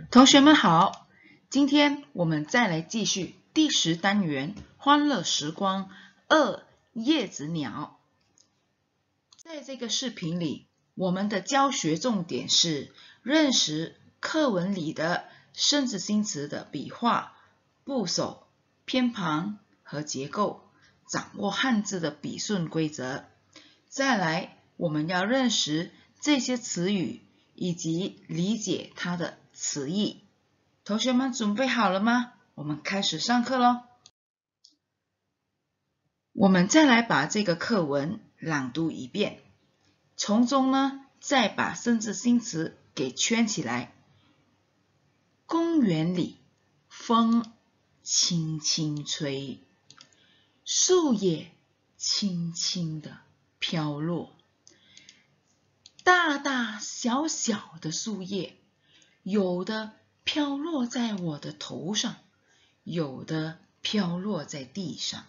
同学们好，今天我们再来继续第10单元欢乐时光2叶子鸟。在这个视频里，我们的教学重点是认识课文里的生字新词的笔画、部首、偏旁和结构，掌握汉字的笔顺规则。再来，我们要认识这些词语以及理解它的词义。同学们准备好了吗？我们开始上课咯。我们再来把这个课文朗读一遍，从中呢再把生字新词给圈起来。公园里，风轻轻吹，树叶轻轻地飘落，大大小小的树叶，有的飘落在我的头上，有的飘落在地上。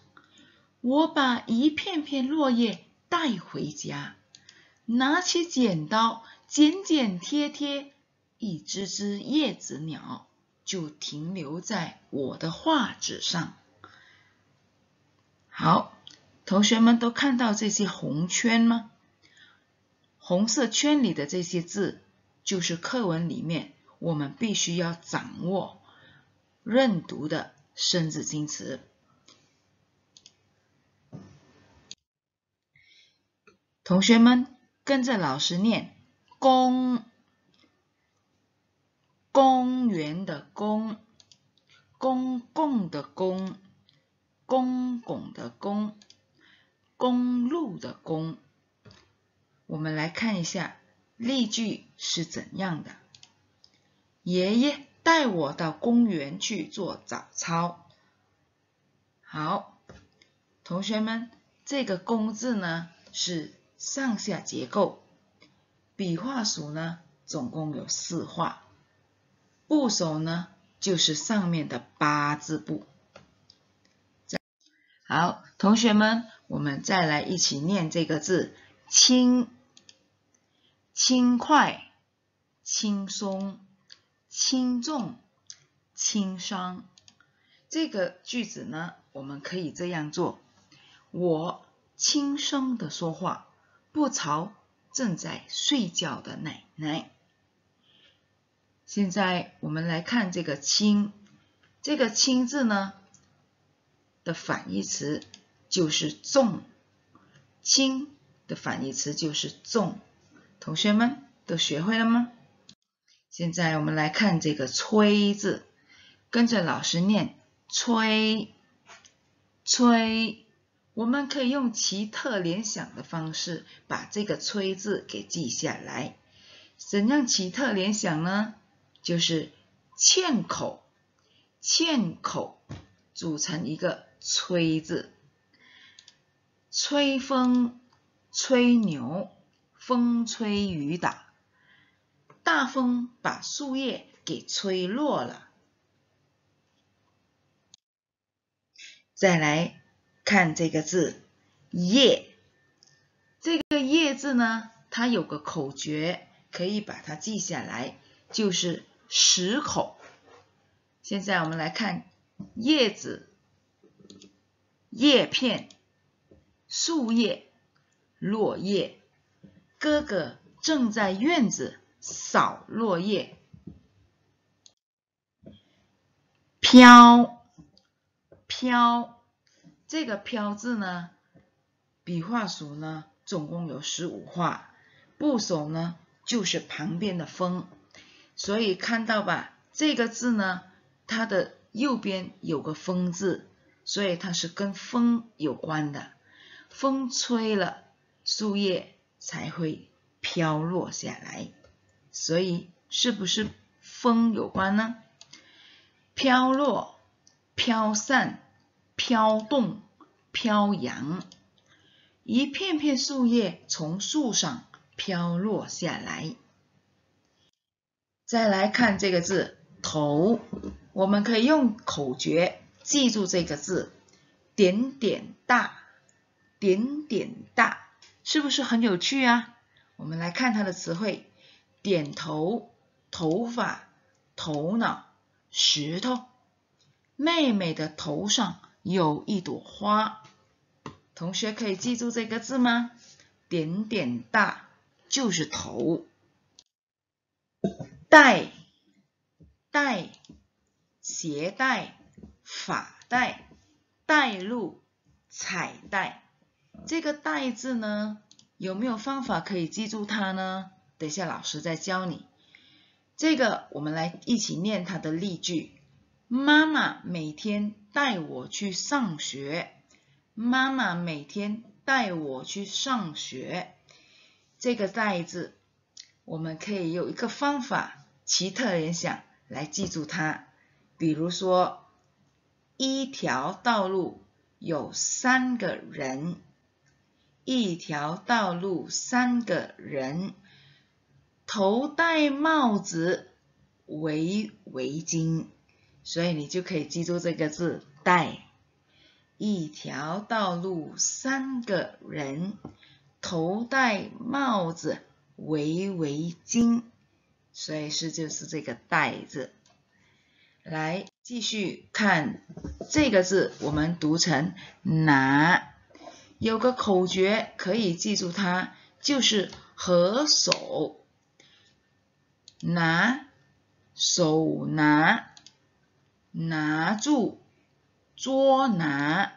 我把一片片落叶带回家，拿起剪刀剪剪贴贴，一只只叶子鸟就停留在我的画纸上。好，同学们都看到这些红圈吗？红色圈里的这些字，就是课文里面我们必须要掌握、认读的生字新词。同学们跟着老师念：公，公园的公，公共的公，公公的公，公路的公。我们来看一下例句是怎样的。爷爷带我到公园去做早操。好，同学们，这个公字呢是上下结构，笔画数呢总共有4画，部首呢就是上面的8字部。好，同学们，我们再来一起念这个字：轻，轻快，轻松，轻重，轻伤。这个句子呢，我们可以这样做：我轻声地说话，不吵正在睡觉的奶奶。现在我们来看这个轻，这个轻字呢的反义词就是重，轻的反义词就是重。同学们都学会了吗？现在我们来看这个吹字，跟着老师念：吹，吹。我们可以用奇特联想的方式把这个吹字给记下来。怎样奇特联想呢？就是欠口，欠口组成一个吹字。吹风，吹牛，风吹雨打，大风把树叶给吹落了。再来看这个字叶，这个叶字呢，它有个口诀，可以把它记下来，就是10口。现在我们来看叶子、叶片、树叶、落叶。哥哥正在院子扫落叶。飘，飘，这个飘字呢，笔画数呢总共有15画，部首呢就是旁边的风。所以看到吧，这个字呢，它的右边有个风字，所以它是跟风有关的。风吹了，树叶才会飘落下来，所以是不是风有关呢？飘落，飘散，飘动，飘扬，一片片树叶从树上飘落下来。再来看这个字头，我们可以用口诀记住这个字：点点大，点点大，是不是很有趣啊？我们来看它的词汇：点头，头发，头脑，石头。妹妹的头上有一朵花，同学可以记住这个字吗？点点大就是头。带，带，携带，发带，带路，彩带。这个带字呢，有没有方法可以记住它呢？等一下老师再教你。这个我们来一起念它的例句。妈妈每天带我去上学。妈妈每天带我去上学。这个带字，我们可以有一个方法，奇特联想来记住它。比如说，一条道路有3个人。一条道路3个人。头戴帽子，围围巾。所以你就可以记住这个字带。一条道路3个人，头戴帽子，围围巾。所以就是这个带字。来继续看这个字，我们读成拿。有个口诀可以记住它，就是合手。拿，手拿，拿住，捉拿，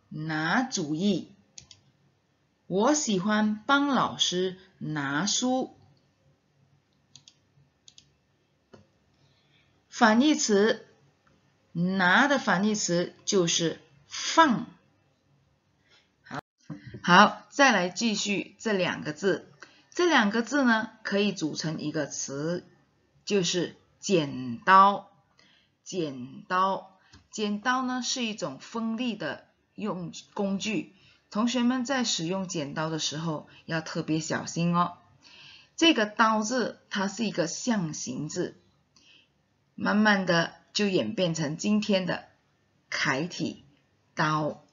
拿主意。我喜欢帮老师拿书。反义词，拿的反义词就是放。好，再来继续这2个字。这2个字呢，可以组成一个词，就是剪刀。剪刀，剪刀呢是一种锋利的工具。同学们在使用剪刀的时候要特别小心哦。这个刀字，它是一个象形字，慢慢的就演变成今天的楷体刀。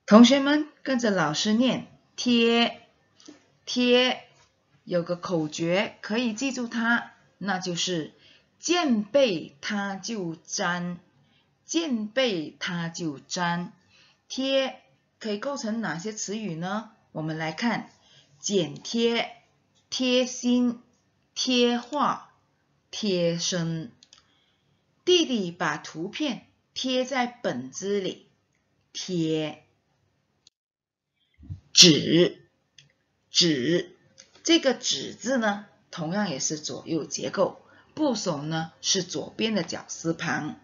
同学们跟着老师念贴。贴有个口诀可以记住它，那就是见背它就粘。见背它就粘。贴可以构成哪些词语呢？我们来看剪贴、贴心、贴画、贴身。弟弟把图片贴在本子里。贴。纸，纸，这个纸字呢，同样也是左右结构，部首呢是左边的绞丝旁。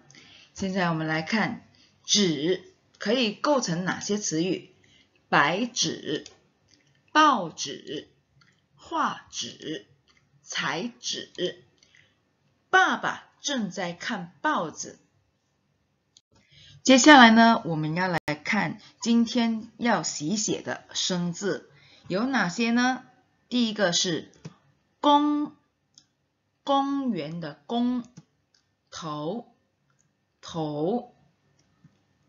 现在我们来看纸可以构成哪些词语？白纸、报纸、画纸、彩纸。爸爸正在看报纸。接下来呢，我们要来看今天要习写的生字有哪些呢？第一个是公，公园的公。头，头。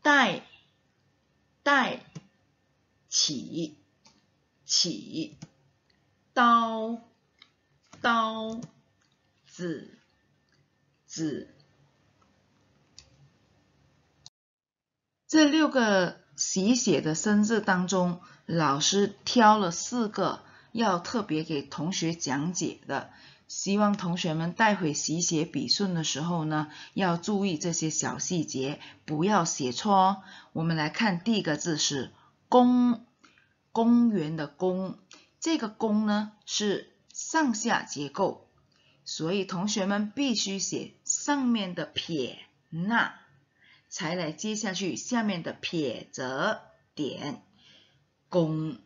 带，带。起，起。刀，刀。子，子。这6个习写的生字当中，老师挑了4个要特别给同学讲解的，希望同学们待会习写笔顺的时候呢，要注意这些小细节，不要写错哦。我们来看第一个字是公，公园的公。这个公呢是上下结构，所以同学们必须写上面的撇捺，才来接下去下面的撇折点公。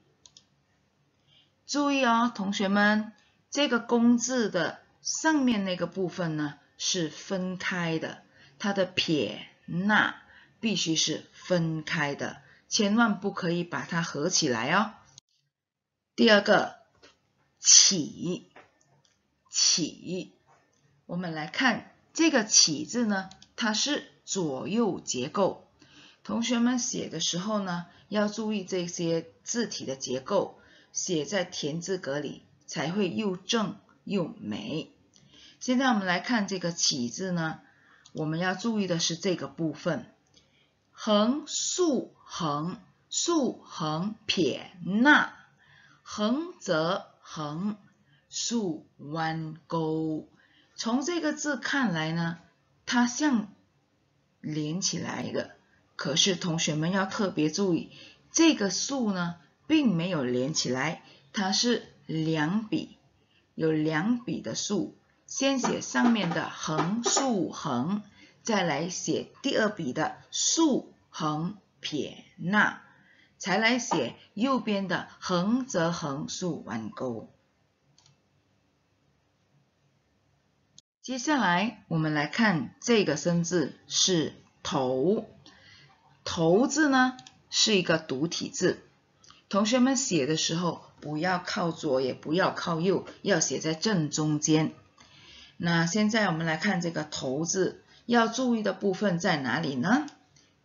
注意哦，同学们，这个公字的上面那个部分呢是分开的，它的撇捺必须是分开的，千万不可以把它合起来哦。第二个起，起，我们来看这个起字呢，它是左右结构。同学们写的时候呢，要注意这些字体的结构，写在田字格里才会又正又美。现在我们来看这个起字呢，我们要注意的是这个部分，横竖横，竖横撇捺，横则横，竖弯钩。从这个字看来呢，它像连起来的，可是同学们要特别注意，这个竖呢并没有连起来，它是两笔，有两笔的竖，先写上面的横竖横，再来写第二笔的竖横撇捺，才来写右边的横则横，竖弯钩。接下来我们来看这个生字是头，头字呢是一个独体字，同学们写的时候不要靠左也不要靠右，要写在正中间。那现在我们来看这个头字，要注意的部分在哪里呢？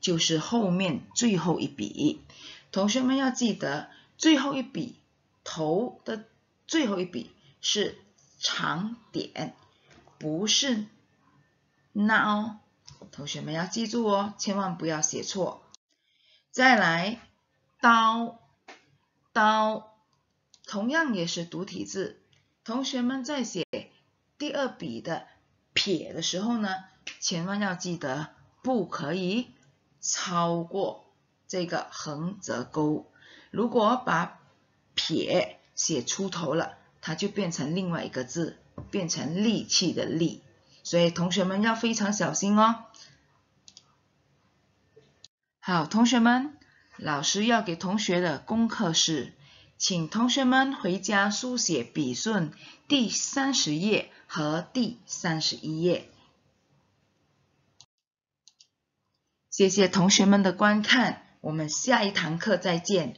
就是后面最后一笔，同学们要记得最后一笔，头的最后一笔是长点，不是捺哦，同学们要记住哦，千万不要写错。再来刀，刀同样也是独体字，同学们在写第二笔的撇的时候呢，千万要记得不可以超过这个横则钩，如果把撇写出头了，它就变成另外一个字，变成力气的力，所以同学们要非常小心哦。好，同学们，老师要给同学的功课是，请同学们回家书写笔顺第30页和第31页。谢谢同学们的观看，我们下一堂课再见。